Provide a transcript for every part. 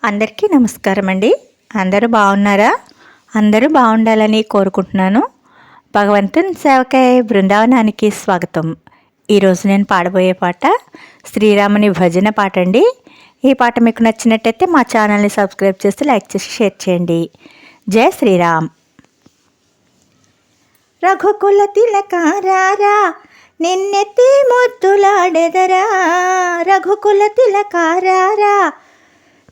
అందరికీ నమస్కారం అండి. అందరూ బాగున్నారా? అందరూ బాగుండాలని కోరుకుంటున్నాను. భగవంతుని సేవకై బృందావనానికి స్వాగతం. ఈరోజు నేను పాడబోయే పాట శ్రీరాముని భజన పాట అండి. ఈ పాట మీకు నచ్చినట్టయితే మా ఛానల్ని సబ్స్క్రైబ్ చేసి లైక్ చేసి షేర్ చేయండి. జై శ్రీరామ్. రఘుకుల తిలకారారా నిన్నెత్తి ముద్దులాడెదరా, రఘుకుల తిలకారారా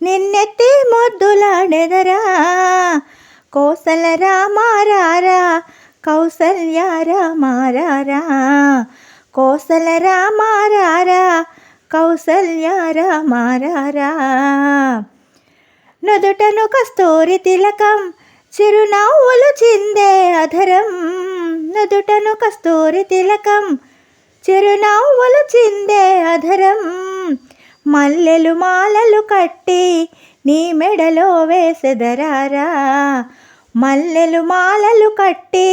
నిన్నెత్తి ముద్దులాడెదరా, కోసల రామారారా కౌసల్య రామారారా, కోసల రామారారా కౌసల్య రామారారా. నుదుటను కస్తూరి తిలకం చిరునవ్వులు చిందే అధరం, నుదుటను కస్తూరి తిలకం చిరునవ్వులు చిందే అధరం, మల్లెలు మాలలు కట్టి నీ మెడలో వేసెదరారా, మల్లెలు మాలలు కట్టి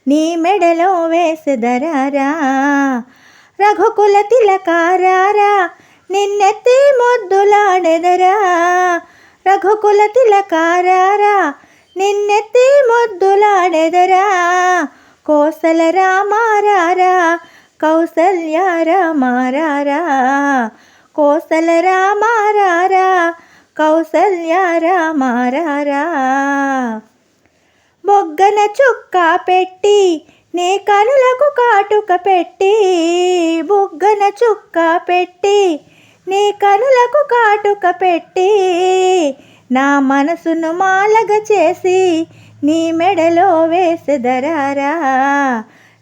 నీ మెడలో వేసెదరారా, రఘుకుల తిలకారారా నిన్నెత్తి ముద్దులాడెదరా, రఘుకుల తిలకారారా నిన్నెత్తి ముద్దులాడెదరా, కోసల రామారారా కౌసల్య రామారారా, కోసల రామారారా కౌసల్య రామారారా. బొగ్గన చుక్క పెట్టి నీ కనులకు కాటుక పెట్టి, బొగ్గన చుక్క పెట్టి నీ కనులకు కాటుక పెట్టి, నా మనసును మాలగ చేసి నీ మెడలో వేసెదరారా,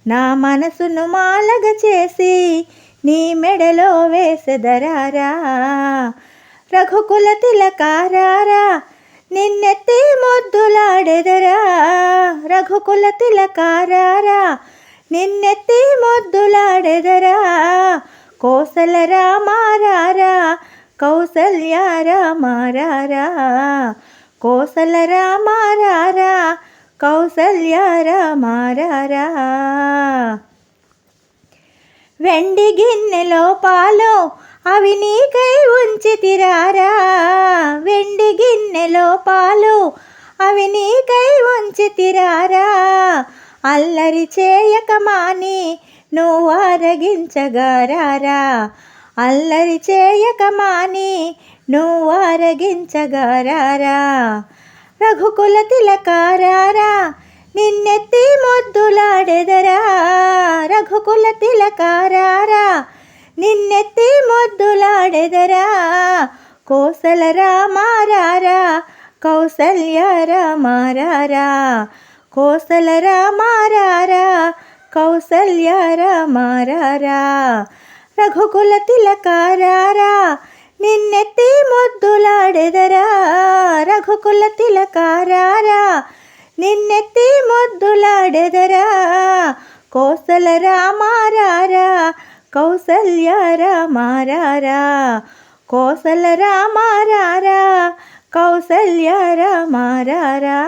నా మనసును మాలగ చేసి నీ మెడలో వేసెదరారా, రఘుకుల తిలకారారా నిన్నెత్తి ముద్దులాడెదరా, రఘుకుల తిలకారారా నిన్నెత్తి ముద్దులాడెదరా, కోసల రామారారా కౌసల్య రామారారా, కోసల రామారారా కౌసల్య రామారారా. వెండి గిన్నెలో పాలు అవి నీకై ఉంచితిరారా, వెండి గిన్నెలో పాలు అవి నీకై ఉంచితిరారా, అల్లరి చేయక మాని నువ్వు ఆరగించగారారా, అల్లరి చేయక మాని నువ్వు ఆరగించగారారా, రఘుకుల తిలకారారా నిన్నెత్తి ముద్దులాడెదరా, రఘుకుల తిలకారారా నిన్నెత్తి ముద్దులాడెదరా, కోసల రామారారా కౌసల్య రామారారా, కోసల రామారారా కౌసల్య రామారారా, రఘుకుల తిలకారారా నిన్నెత్తి ముద్దులాడెదరా, రఘుకుల తిలకారారా నిన్నెత్తి ముద్దులాడెదరా, కోసల రామారారా కౌసల్య రామారారా, కోసల రామారారా కౌసల్య రామారారా.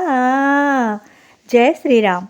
జై శ్రీరామ్.